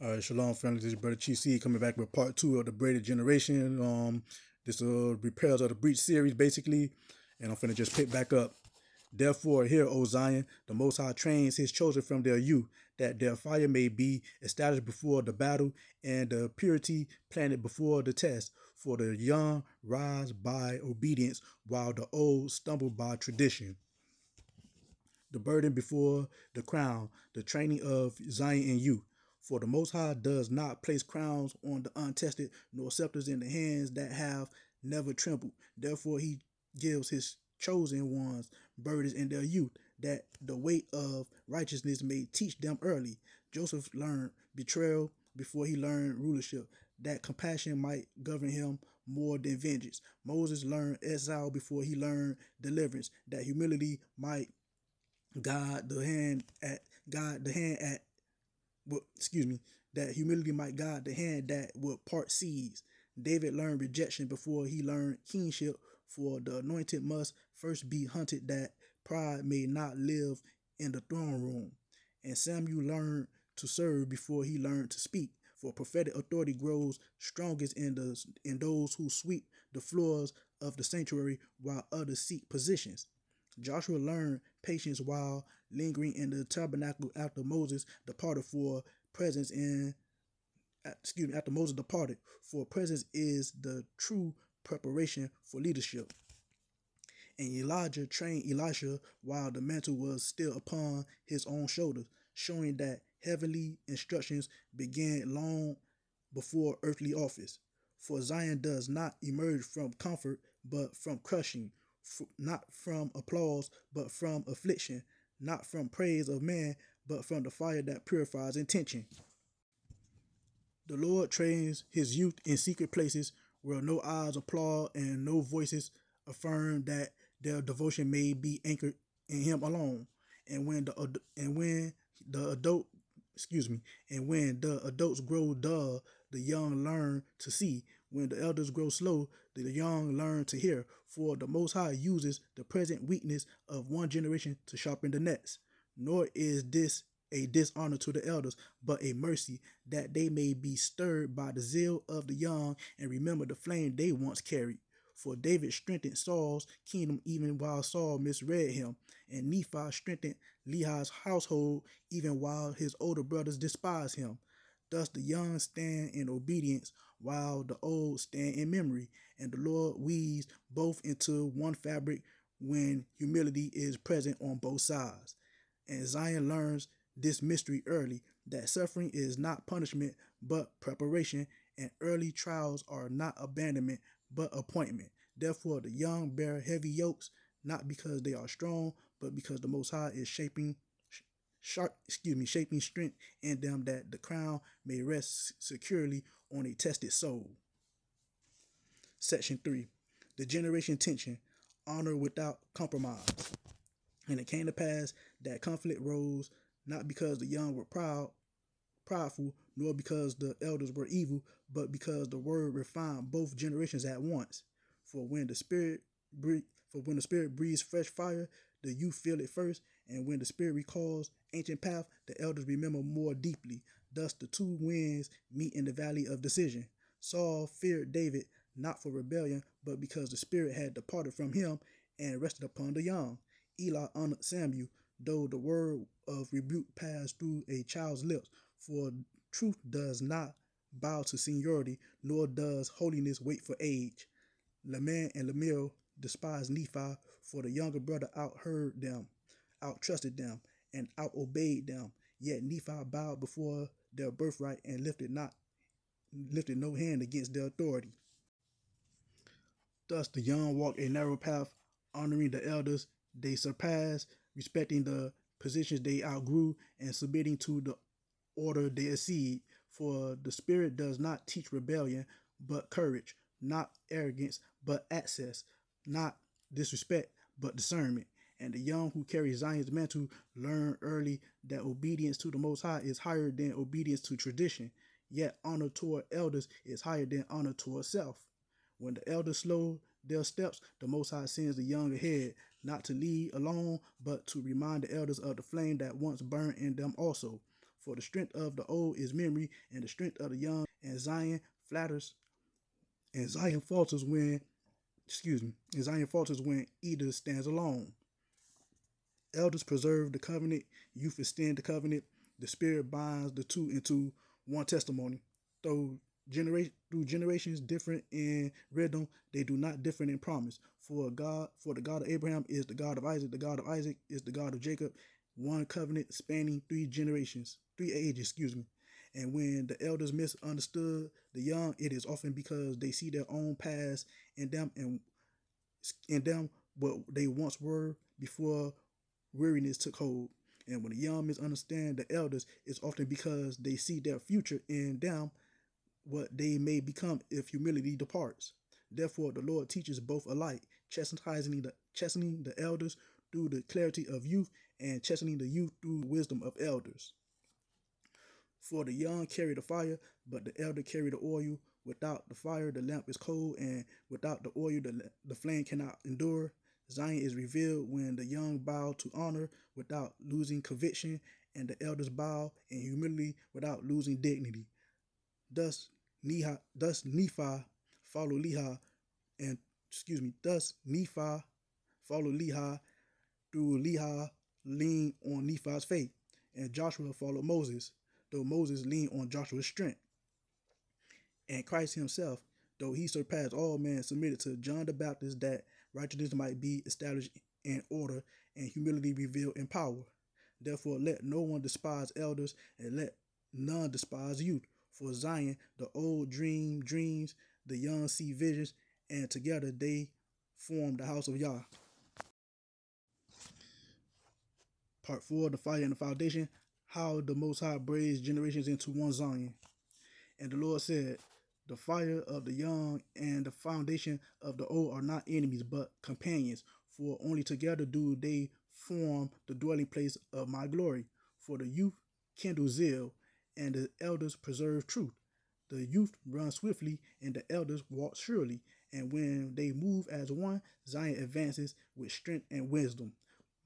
All right, shalom, family. This is Brother Chief C coming back with part two of the Braided Generation. This repairs of the breach series, basically, and I'm finna just pick back up. Therefore, hear, O Zion, the Most High trains his chosen from their youth, that their fire may be established before the battle, and the purity planted before the test. For the young rise by obedience, while the old stumble by tradition. The burden before the crown, the training of Zion in youth. For the Most High does not place crowns on the untested, nor scepters in the hands that have never trembled. Therefore he gives his chosen ones burdens in their youth, that the weight of righteousness may teach them early. Joseph learned betrayal before he learned rulership, that compassion might govern him more than vengeance. Moses learned exile before he learned deliverance, that humility might God the hand at God the hand at what excuse me that humility might guide the hand that would part seas. David learned rejection before he learned kingship, for the anointed must first be hunted that pride may not live in the throne room. And Samuel learned to serve before he learned to speak, for prophetic authority grows strongest in those who sweep the floors of the sanctuary while others seek positions. Joshua learned patience while lingering in the tabernacle after Moses departed for presence in after Moses departed, for presence is the true preparation for leadership. And Elijah trained Elisha while the mantle was still upon his own shoulders, showing that heavenly instructions began long before earthly office. For Zion does not emerge from comfort, but from crushing, not from applause, but from affliction, not from praise of man, but from the fire that purifies intention. The Lord trains his youth in secret places where no eyes applaud and no voices affirm, that their devotion may be anchored in him alone. And when the adult excuse me, and when the adults grow dull, the young learn to see. When the elders grow slow, the young learn to hear. For the Most High uses the present weakness of one generation to sharpen the next. Nor is this a dishonor to the elders, but a mercy, that they may be stirred by the zeal of the young and remember the flame they once carried. For David strengthened Saul's kingdom even while Saul misread him, and Nephi strengthened Lehi's household even while his older brothers despised him. Thus the young stand in obedience, while the old stand in memory, and the Lord weaves both into one fabric when humility is present on both sides. And Zion learns this mystery early, that suffering is not punishment but preparation, and early trials are not abandonment but appointment. Therefore the young bear heavy yokes, not because they are strong, but because the Most High is shaping strength in them, that the crown may rest securely on a tested soul. Section 3. The generation tension, honor without compromise. And it came to pass that conflict rose, not because the young were prideful, nor because the elders were evil, but because the word refined both generations at once. For when the spirit breathes fresh fire, the youth feel it first, and when the spirit recalls ancient path, the elders remember more deeply. Thus the two winds meet in the valley of decision. Saul feared David, not for rebellion, but because the spirit had departed from him and rested upon the young. Eli honored Samuel, though the word of rebuke passed through a child's lips, for truth does not bow to seniority, nor does holiness wait for age. Laman and Lemuel despised Nephi, for the younger brother outheard them, outtrusted them, and outobeyed them. Yet Nephi bowed before their birthright and lifted no hand against their authority. Thus the young walk a narrow path, honoring the elders they surpassed, respecting the positions they outgrew, and submitting to the order they exceed. For the Spirit does not teach rebellion, but courage, not arrogance, but access, not disrespect, but discernment. And the young who carry Zion's mantle learn early that obedience to the Most High is higher than obedience to tradition, yet honor toward elders is higher than honor toward self. When the elders slow their steps, the Most High sends the young ahead, not to lead alone, but to remind the elders of the flame that once burned in them also. For the strength of the old is memory, and the strength of the young, and Zion flatters, and Zion falters when, and Zion falters when either stands alone. Elders preserve the covenant, youth extend the covenant, the Spirit binds the two into one testimony. Through generations different in rhythm, they do not differ in promise. For the God of Abraham is the God of Isaac, the God of Isaac is the God of Jacob, one covenant spanning 3 generations, 3 ages, And when the elders misunderstood the young, it is often because they see their own past in them what they once were before weariness took hold. And when the young misunderstand the elders, it's often because they see their future in them, what they may become if humility departs. Therefore, the Lord teaches both alike, chastening the elders through the clarity of youth, and chastening the youth through the wisdom of elders. For the young carry the fire, but the elder carry the oil. Without the fire, the lamp is cold, and without the oil, the flame cannot endure. Zion is revealed when the young bow to honor without losing conviction, and the elders bow in humility without losing dignity. Thus Nephi follow Lehi, and thus Nephi follow Lehi through Lehi lean on Nephi's faith, and Joshua followed Moses, though Moses leaned on Joshua's strength. And Christ himself, though he surpassed all men, submitted to John the Baptist that righteousness might be established in order and humility revealed in power. Therefore let no one despise elders, and let none despise youth. For Zion, the old dream dreams, the young see visions, and together they form the house of Yah. Part 4, the fire and the foundation, how the Most High braids generations into one Zion. And the Lord said, the fire of the young and the foundation of the old are not enemies, but companions, for only together do they form the dwelling place of my glory. For the youth kindle zeal, and the elders preserve truth. The youth run swiftly, and the elders walk surely. And when they move as one, Zion advances with strength and wisdom.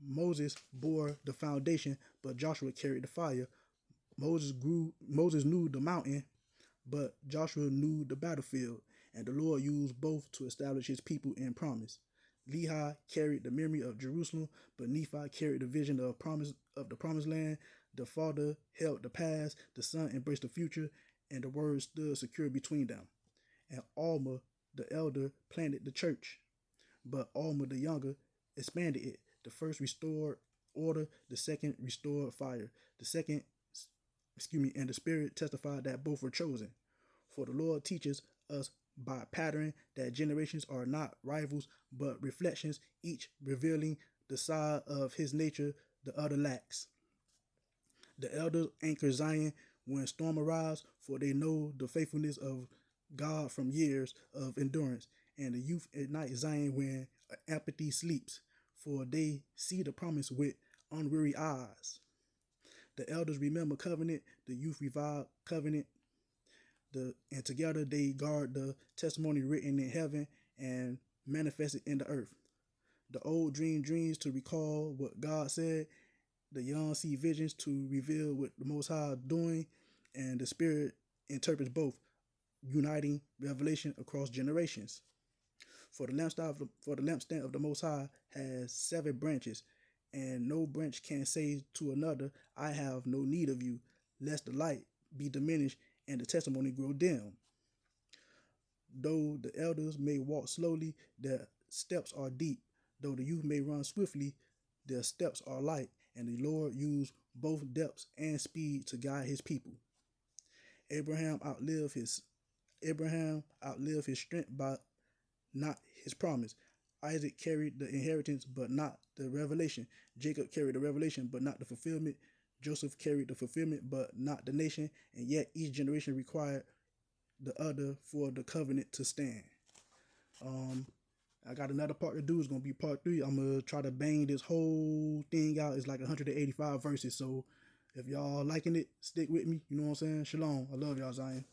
Moses bore the foundation, but Joshua carried the fire. Moses knew the mountain, but Joshua knew the battlefield, and the Lord used both to establish his people in promise. Lehi carried the memory of Jerusalem, but Nephi carried the vision of the promised land. The father held the past, the son embraced the future, and the word stood secure between them. And Alma, the elder, planted the church, but Alma, the younger, expanded it. The first restored order, the second restored fire. And the Spirit testified that both were chosen. For the Lord teaches us by pattern that generations are not rivals, but reflections, each revealing the side of his nature the other lacks. The elders anchor Zion when storm arrives, for they know the faithfulness of God from years of endurance. And the youth ignite Zion when apathy sleeps, for they see the promise with unweary eyes. The elders remember covenant, the youth revive covenant, and together they guard the testimony written in heaven and manifested in the earth. The old dream dreams to recall what God said, the young see visions to reveal what the Most High is doing, and the Spirit interprets both, uniting revelation across generations. For the lampstand of the Most High has 7 branches, and no branch can say to another, I have no need of you, lest the light be diminished and the testimony grow dim. Though the elders may walk slowly, their steps are deep. Though the youth may run swiftly, their steps are light, and the Lord used both depths and speed to guide his people. Abraham outlived his strength, but not his promise. Isaac carried the inheritance, but not the revelation. Jacob carried the revelation, but not the fulfillment. Joseph carried the fulfillment, but not the nation. And yet each generation required the other for the covenant to stand. I got another part to do. It's going to be part 3. I'm going to try to bang this whole thing out. It's like 185 verses. So if y'all liking it, stick with me. You know what I'm saying? Shalom. I love y'all, Zion.